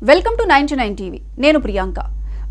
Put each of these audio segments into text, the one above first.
Welcome to 99 TV. నేను Priyanka.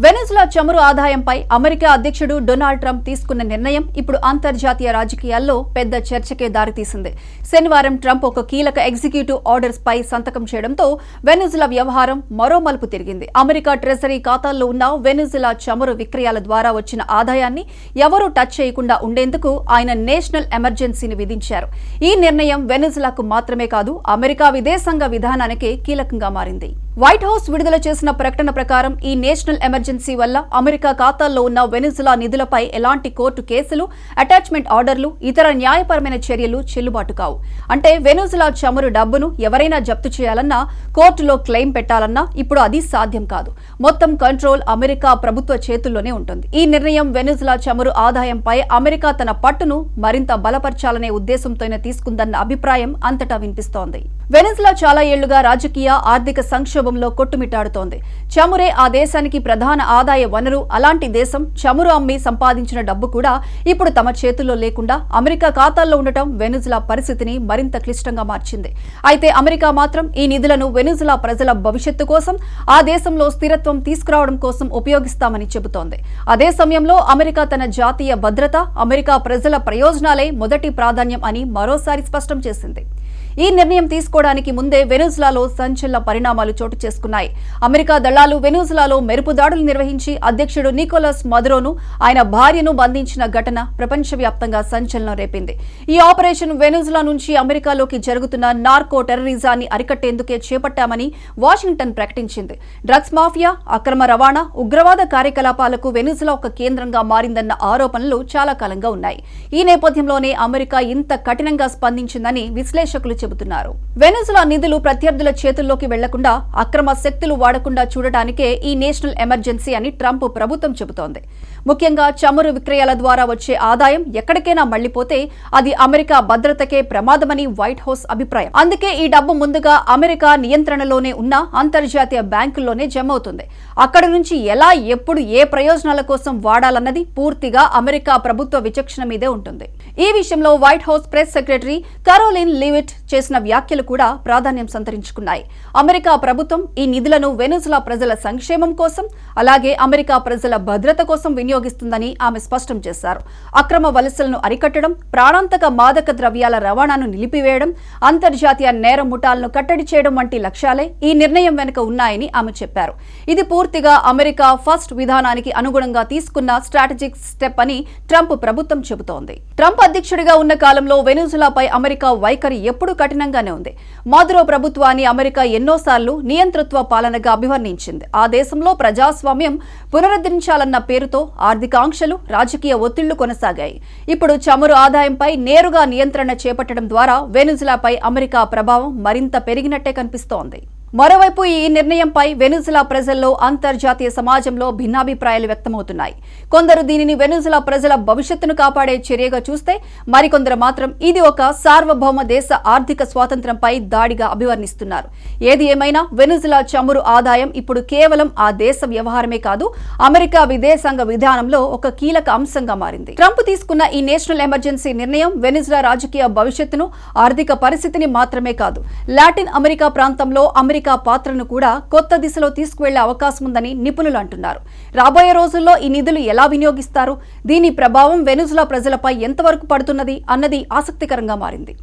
Venezuela చమురు ఆదాయంపై అమెరికా అధ్యక్షుడు డొనాల్డ్ ట్రంప్ తీసుకున్న నిర్ణయం ఇప్పుడు అంతర్జాతీయ రాజకీయాల్లో పెద్ద చర్చకే దారితీసింది. శనివారం ట్రంప్ ఒక కీలక ఎగ్జిక్యూటివ్ ఆర్డర్స్ పై సంతకం చేయడంతో వెనిజులా వ్యవహారం మరో మలుపు తిరిగింది. అమెరికా ట్రెజరీ ఖాతాల్లో ఉన్న వెనిజులా చమురు విక్రయాల ద్వారా వచ్చిన ఆదాయాన్ని ఎవరూ టచ్ చేయకుండా ఉండేందుకు ఆయన నేషనల్ ఎమర్జెన్సీని విధించారు. ఈ నిర్ణయం వెనిజులాకు మాత్రమే కాదు, అమెరికా విదేశాంగ విధానానికి కీలకంగా మారింది. వైట్ హౌస్ విడుదల చేసిన ప్రకటన ప్రకారం ఈ నేషనల్ ఎమర్జెన్సీ వల్ల అమెరికా ఖాతాల్లో ఉన్న వెనిజులా నిధులపై ఎలాంటి కోర్టు కేసులు, అటాచ్మెంట్ ఆర్డర్లు, ఇతర న్యాయపరమైన చర్యలు చెల్లుబాటు కావు. అంటే వెనిజులా చమురు డబ్బును ఎవరైనా జప్తు చేయాలన్నా, కోర్టులో క్లెయిమ్ పెట్టాలన్నా ఇప్పుడు అది సాధ్యం కాదు. మొత్తం కంట్రోల్ అమెరికా ప్రభుత్వ చేతుల్లోనే ఉంటుంది. ఈ నిర్ణయం వెనిజులా చమురు ఆదాయంపై అమెరికా తన పట్టును మరింత బలపరచాలనే ఉద్దేశంతోనే తీసుకుందన్న అభిప్రాయం అంతటా వినిపిస్తోంది. వెనిజులా చాలా ఏళ్లుగా రాజకీయ, ఆర్థిక సంక్షోభంలో కొట్టుమిట్టాడుతోంది. చమురే ఆ దేశానికి ప్రధాన ఆదాయ వనరు. అలాంటి దేశం చమురు అమ్మి సంపాదించిన డబ్బు కూడా ఇప్పుడు తమ చేతుల్లో లేకుండా అమెరికా ఖాతాల్లో ఉండటం వెనిజులా పరిస్థితిని మరింత క్లిష్టంగా మార్చింది. అయితే అమెరికా మాత్రం ఈ నిధులను వెనిజులా ప్రజల భవిష్యత్తు కోసం, ఆ దేశంలో స్థిరత్వం తీసుకురావడం కోసం ఉపయోగిస్తామని చెబుతోంది. అదే సమయంలో అమెరికా తన జాతీయ భద్రత, అమెరికా ప్రజల ప్రయోజనాలే మొదటి ప్రాధాన్యం అని మరోసారి స్పష్టం చేసింది. ఈ నిర్ణయం తీసుకోవడానికి ముందే వెనిజులాలో సంచలన పరిణామాలు చోటు చేసుకున్నాయి. అమెరికా దళాలు వెనిజులాలో మెరుపు దాడులు నిర్వహించి అధ్యక్షుడు నికోలస్ మదురోను, ఆయన భార్యను బంధించిన ఘటన ప్రపంచవ్యాప్తంగా సంచలనం రేపింది. ఈ ఆపరేషన్ వెనిజులా నుంచి అమెరికాలోకి జరుగుతున్న నార్కో టెర్రరిజాన్ని అరికట్టేందుకే చేపట్టామని వాషింగ్టన్ ప్రకటించింది. డ్రగ్స్ మాఫియా, అక్రమ రవాణా, ఉగ్రవాద కార్యకలాపాలకు వెనిజులా ఒక కేంద్రంగా మారిందన్న ఆరోపణలు చాలా కాలంగా ఉన్నాయి. ఈ నేపథ్యంలోనే అమెరికా ఇంత కఠినంగా స్పందించిందని విశ్లేషకులు చెబుతున్నారు. వెనిజులా నిధులు ప్రత్యర్థుల చేతుల్లోకి వెళ్లకుండా, అక్రమ శక్తులు వాడకుండా చూడటానికే ఈ నేషనల్ ఎమర్జెన్సీ అని ట్రంప్ ప్రభుత్వం చెబుతోంది. ముఖ్యంగా చమురు విక్రయాల ద్వారా వచ్చే ఆదాయం ఎక్కడికైనా మళ్లిపోతే అది అమెరికా భద్రతకే ప్రమాదమని వైట్ హౌస్ అభిప్రాయం. అందుకే ఈ డబ్బు ముందుగా అమెరికా నియంత్రణలోనే ఉన్న అంతర్జాతీయ బ్యాంకుల్లోనే జమ అవుతుంది. అక్కడి నుంచి ఎలా, ఎప్పుడు, ఏ ప్రయోజనాల కోసం వాడాలన్నది పూర్తిగా అమెరికా ప్రభుత్వ విచక్షణ మీదే ఉంటుంది. ఈ విషయంలో white house press secretary Karoline Leavitt చేసిన వ్యాఖ్యలు కూడా ప్రాధాన్యం సంతరించుకున్నాయి. అమెరికా ప్రభుత్వం ఈ నిధులను వెనిజులా ప్రజల సంక్షేమం కోసం, అలాగే అమెరికా ప్రజల భద్రత కోసం వినియోగిస్తుందని ఆమె స్పష్టం చేశారు. అక్రమ వలసలను అరికట్టడం, ప్రాణాంతక మాదక ద్రవ్యాల రవాణాను నిలిపివేయడం, అంతర్జాతీయ నేర ముఠాలను కట్టడి చేయడం వంటి లక్ష్యాలే ఈ నిర్ణయం వెనుక ఉన్నాయని ఆమె చెప్పారు. ఇది పూర్తిగా అమెరికా ఫస్ట్ విధానానికి అనుగుణంగా తీసుకున్న స్ట్రాటజిక్ స్టెప్ అని ట్రంప్ ప్రభుత్వం చెబుతోంది. ట్రంప్ అధ్యక్షుడిగా ఉన్న కాలంలో వెనిజులాపై అమెరికా వైఖరి ఎప్పుడూ కఠినంగానే ఉంది. మదురో ప్రభుత్వాన్ని అమెరికా ఎన్నోసార్లు నియంతృత్వ పాలనగా అభివర్ణించింది. ఆ దేశంలో ప్రజాస్వామ్యం పునరుద్ధరించాలన్న పేరుతో ఆర్థిక ఆంక్షలు, రాజకీయ ఒత్తిళ్లు కొనసాగాయి. ఇప్పుడు చమురు ఆదాయంపై నేరుగా నియంత్రణ చేపట్టడం ద్వారా వెనిజులాపై అమెరికా ప్రభావం మరింత పెరిగినట్టే కనిపిస్తోంది. మరోవైపు ఈ నిర్ణయంపై వెనిజులా ప్రజల్లో, అంతర్జాతీయ సమాజంలో భిన్నాభిప్రాయాలు వ్యక్తమవుతున్నాయి. కొందరు దీనిని వెనిజులా ప్రజల భవిష్యత్తును కాపాడే చర్యగా చూస్తే, మరికొందరు మాత్రం ఇది ఒక సార్వభౌమ దేశ ఆర్థిక స్వాతంత్ర్యంపై దాడిగా అభివర్ణిస్తున్నారు. ఏది ఏమైనా వెనిజులా చమురు ఆదాయం ఇప్పుడు కేవలం ఆ దేశ వ్యవహారమే కాదు, అమెరికా విదేశాంగ విధానంలో ఒక కీలక అంశంగా మారింది. ట్రంప్ తీసుకున్న ఈ నేషనల్ ఎమర్జెన్సీ నిర్ణయం వెనిజులా రాజకీయ భవిష్యత్తును, ఆర్థిక పరిస్థితిని మాత్రమే కాదు, లాటిన్ అమెరికా ప్రాంతంలో అమెరికా పాత్రను కూడా కొత్త దిశలో తీసుకువెళ్లే అవకాశం ఉందని నిపుణులు అంటున్నారు. రాబోయే రోజుల్లో ఈ నిధులు ఎలా వినియోగిస్తారు, దీని ప్రభావం వెనిజులా ప్రజలపై ఎంతవరకు పడుతున్నది అన్నది ఆసక్తికరంగా మారింది.